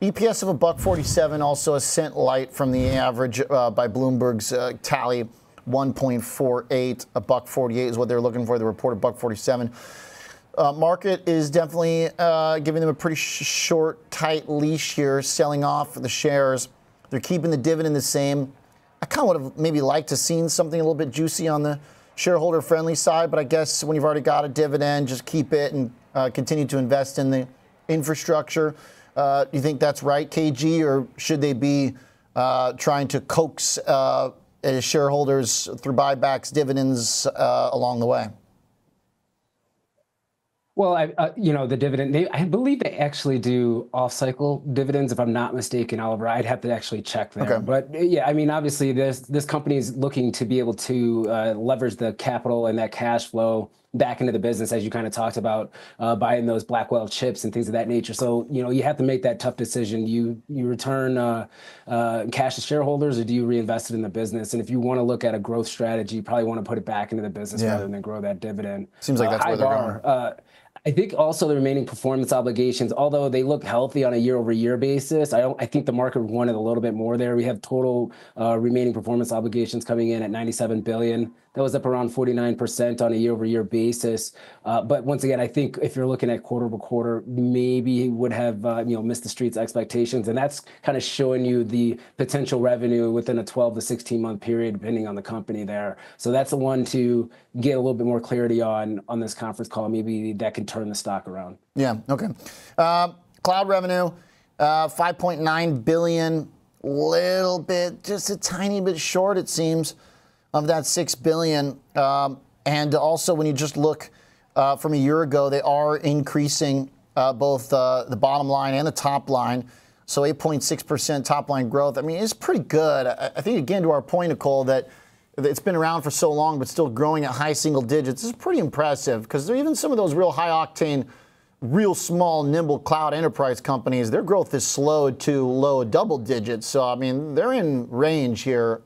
EPS of $1.47, also a cent light from the average by Bloomberg's tally. 1.48, $1.48 is what they're looking for. They reported $1.47. Market is definitely giving them a pretty short, tight leash here, selling off the shares. They're keeping the dividend the same. I kind of would have maybe liked to seen something a little bit juicy on the shareholder-friendly side, but I guess when you've already got a dividend, just keep it and continue to invest in the infrastructure. Do you think that's right, KG, or should they be trying to coax shareholders through buybacks, dividends along the way? Well, the dividend, I believe they actually do off-cycle dividends, if I'm not mistaken, Oliver. I'd have to actually check there. Okay. But yeah, I mean, obviously this company is looking to be able to leverage the capital and that cash flow back into the business, as you kind of talked about, buying those Blackwell chips and things of that nature. So, you have to make that tough decision. You return cash to shareholders, or do you reinvest it in the business? And if you want to look at a growth strategy, you probably want to put it back into the business rather than grow that dividend. Seems like that's where they're going. I think also the remaining performance obligations, although they look healthy on a year-over-year basis, I think the market wanted a little bit more there. We have total remaining performance obligations coming in at $97 billion. That was up around 49% on a year-over-year basis. But once again, I think if you're looking at quarter-over-quarter, maybe would have missed the street's expectations, and that's kind of showing you the potential revenue within a 12 to 16-month period, depending on the company there. So that's the one to get a little bit more clarity on this conference call. Maybe that can turn the stock around. Yeah. Okay. Cloud revenue, $5.9 billion, little bit, just a tiny bit short, it seems, of that $6 billion. And also, when you just look from a year ago, they are increasing both the bottom line and the top line. So 8.6% top line growth. I mean, it's pretty good. I think, again, to our point, Nicole, that it's been around for so long, but still growing at high single digits. This is pretty impressive, because there are even some of those real high octane, real small, nimble cloud enterprise companies. Their growth has slowed to low double digits. So, I mean, they're in range here.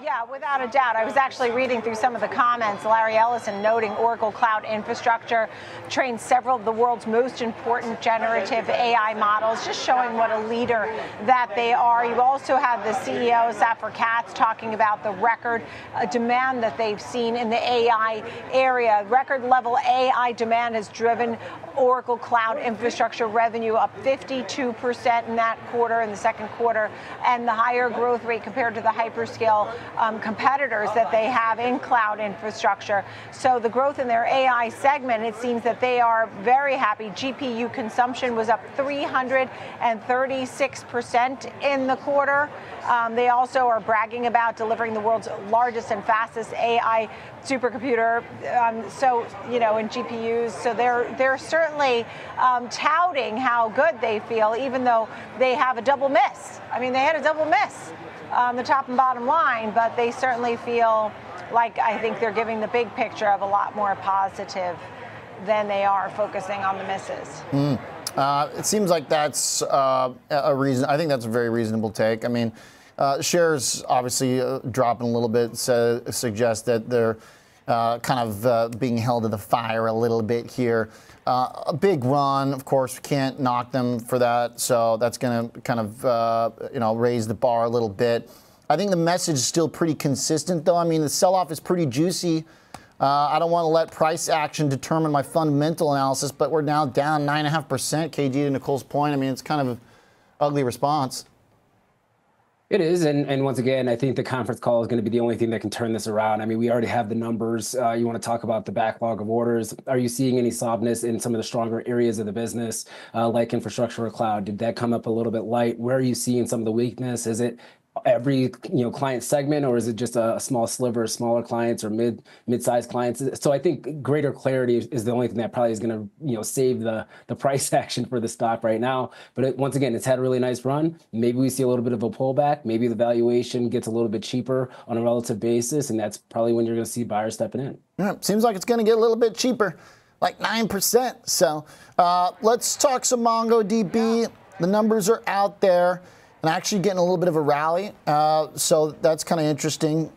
Yeah, without a doubt. I was actually reading through some of the comments. Larry Ellison noting Oracle Cloud Infrastructure trained several of the world's most important generative AI models, just showing what a leader that they are. You also have the CEO, Safra Catz, talking about the record demand that they've seen in the AI area. Record level AI demand has driven Oracle Cloud Infrastructure revenue up 52% in that quarter, in the second quarter, and the higher growth rate compared to the hyperscale competitors that they have in cloud infrastructure. So the growth in their AI segment, it seems that they are very happy. GPU consumption was up 336% in the quarter. They also are bragging about delivering the world's largest and fastest AI supercomputer. In GPUs. So they're certainly touting how good they feel, even though they have a double miss. I mean, they had a double miss on the top and bottom line, but they certainly feel like, I think they're giving the big picture of a lot more positive than they are focusing on the misses. It seems like that's a reason. I think that's a very reasonable take. I mean, shares obviously dropping a little bit suggest that they're kind of being held to the fire a little bit here. A big run, of course, we can't knock them for that. So that's going to kind of raise the bar a little bit. I think the message is still pretty consistent, though. I mean, the sell-off is pretty juicy. I don't want to let price action determine my fundamental analysis, but we're now down 9.5%. KG, to Nicole's point, I mean, it's kind of an ugly response. It is, and once again, I think the conference call is going to be the only thing that can turn this around. I mean, we already have the numbers. You want to talk about the backlog of orders. Are you seeing any softness in some of the stronger areas of the business, like infrastructure or cloud? Did that come up a little bit light? Where are you seeing some of the weakness? Is it every client segment, or is it just a small sliver of smaller clients or mid-sized clients? So I think greater clarity is the only thing that probably is going to save the price action for the stock right now. But once again, it's had a really nice run. Maybe we see a little bit of a pullback. Maybe the valuation gets a little bit cheaper on a relative basis, and that's probably when you're going to see buyers stepping in. Yeah, seems like it's going to get a little bit cheaper, like 9%. So let's talk some MongoDB. The numbers are out there. And actually getting a little bit of a rally, so that's kind of interesting.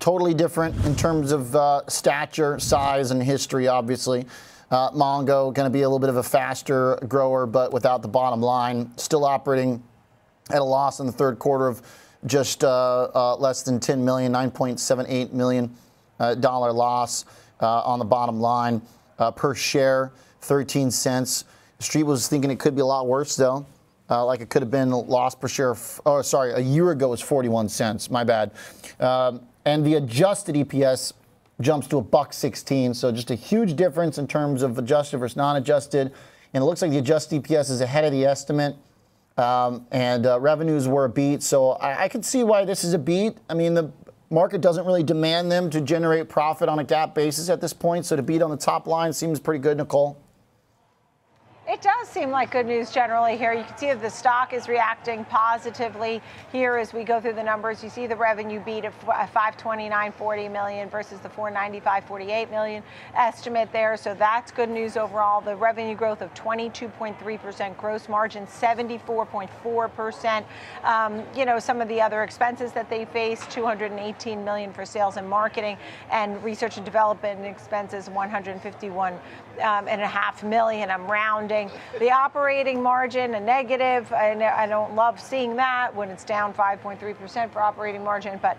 Totally different in terms of stature, size, and history, obviously. Mongo going to be a little bit of a faster grower, but without the bottom line. Still operating at a loss in the third quarter of just less than 10 million, $9.78 million loss on the bottom line. Per share, 13 cents. The street was thinking it could be a lot worse, though. Like it could have been a loss per share. A year ago was 41 cents. My bad. And the adjusted EPS jumps to $1.16. So just a huge difference in terms of adjusted versus non-adjusted. And it looks like the adjusted EPS is ahead of the estimate. And revenues were a beat. So I could see why this is a beat. I mean, the market doesn't really demand them to generate profit on a GAAP basis at this point. So to beat on the top line seems pretty good, Nicole. It does seem like good news generally here. You can see that the stock is reacting positively here as we go through the numbers. You see the revenue beat of $529.40 million versus the $495.48 million estimate there. So that's good news overall. The revenue growth of 22.3%, gross margin 74.4%. Some of the other expenses that they face, $218 million for sales and marketing, and research and development expenses, $151.5 million. I'm rounding. The operating margin, a negative. I don't love seeing that when it's down 5.3% for operating margin. But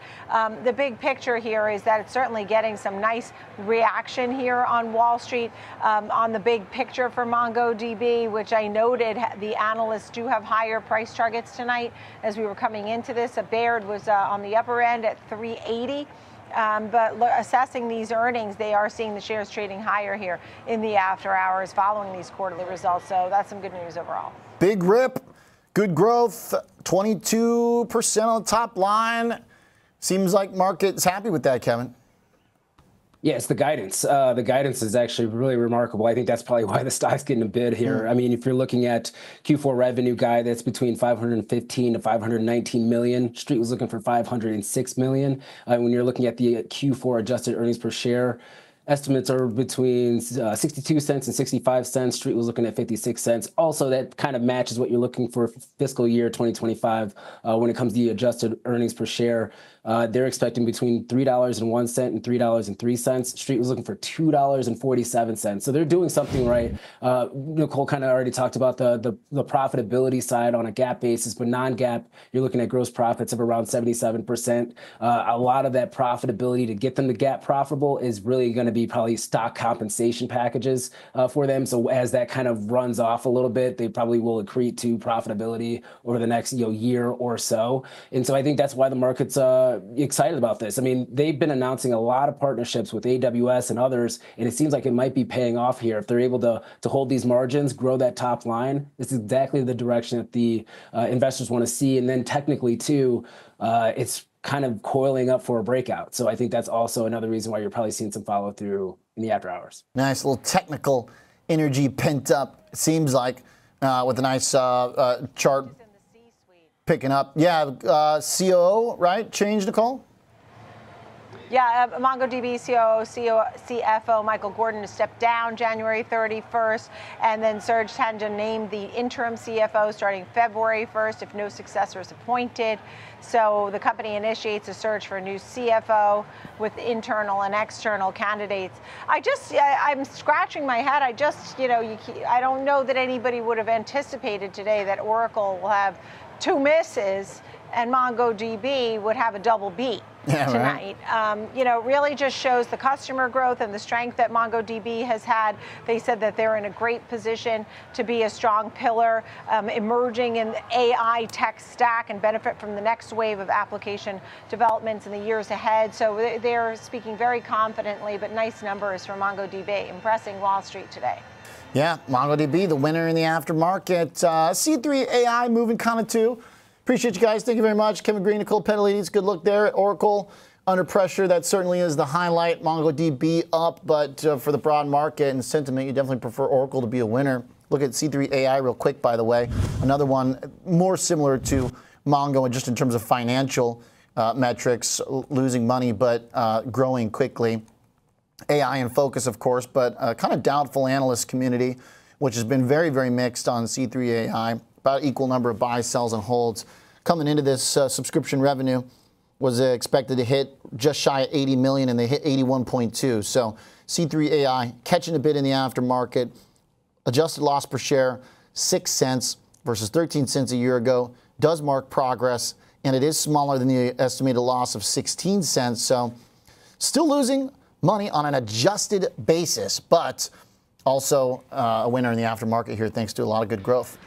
the big picture here is that it's certainly getting some nice reaction here on Wall Street on the big picture for MongoDB, which I noted the analysts do have higher price targets tonight as we were coming into this. Baird was on the upper end at 380. But assessing these earnings, they are seeing the shares trading higher here in the after hours following these quarterly results. So that's some good news overall. Big rip, good growth, 22% on the top line. Seems like market's happy with that, Kevin. Yes, the guidance. The guidance is actually really remarkable. I think that's probably why the stock's getting a bid here. I mean, if you're looking at Q4 revenue guide, that's between 515 to 519 million. Street was looking for 506 million. When you're looking at the Q4 adjusted earnings per share, estimates are between 62 cents and 65 cents. Street was looking at 56 cents. Also, that kind of matches what you're looking for fiscal year 2025 when it comes to the adjusted earnings per share. They're expecting between $3.01 and $3.03. Street was looking for $2.47. So they're doing something right. Nicole kind of already talked about the profitability side on a GAAP basis, but non-GAAP, you're looking at gross profits of around 77%. A lot of that profitability to get them to GAAP profitable is really going to be probably stock compensation packages for them. So as that kind of runs off a little bit, they probably will accrete to profitability over the next year or so. And so I think that's why the market's excited about this. I mean, they've been announcing a lot of partnerships with AWS and others, and it seems like it might be paying off here. If they're able to hold these margins, grow that top line, it's exactly the direction that the investors want to see. And then technically, too, it's kind of coiling up for a breakout. So I think that's also another reason why you're probably seeing some follow through in the after hours. Nice little technical energy pent up, it seems like, with a nice chart picking up. Yeah, COO, right? Change, Nicole? Yeah, MongoDB COO, CFO Michael Gordon has stepped down January 31st, and then Serge Tanjun named the interim CFO starting February 1st if no successor is appointed. So the company initiates a search for a new CFO with internal and external candidates. I'm scratching my head. I don't know that anybody would have anticipated today that Orcl will have two misses and MongoDB would have a double beat tonight. Right. Really just shows the customer growth and the strength that MongoDB has had. They said that they're in a great position to be a strong pillar, emerging in the AI tech stack and benefit from the next wave of application developments in the years ahead. So they're speaking very confidently, but nice numbers for MongoDB, impressing Wall Street today. Yeah, MongoDB, the winner in the aftermarket. C3 AI moving kind of too. Appreciate you guys. Thank you very much. Kevin Green, Nicole Petallides. Good look there at Orcl. Under pressure, that certainly is the highlight. MongoDB up, but for the broad market and sentiment, you definitely prefer Orcl to be a winner. Look at C3 AI real quick, by the way. Another one more similar to Mongo just in terms of financial metrics, losing money, but growing quickly. AI in focus, of course, but kind of doubtful analyst community, which has been very, very mixed on C3 AI. About equal number of buys, sells, and holds. Coming into this, subscription revenue was expected to hit just shy of 80 million, and they hit 81.2. So C3 AI catching a bit in the aftermarket. Adjusted loss per share, 6 cents versus 13 cents a year ago. Does mark progress, and it is smaller than the estimated loss of 16 cents. So still losing money on an adjusted basis, but also a winner in the aftermarket here thanks to a lot of good growth.